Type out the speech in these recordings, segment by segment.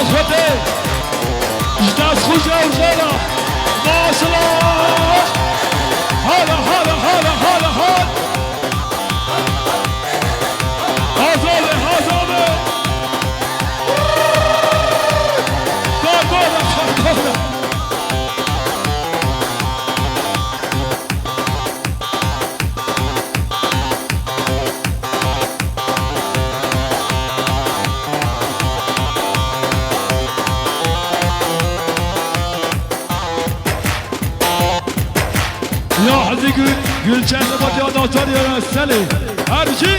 خدي جداد خوجة وزارة ما صلاح هلا هلا هلا هلا هلا هذولي هذولي داغونا داغونا يا حزي قل كان بدي نوتر يا السلي ارجي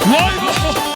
One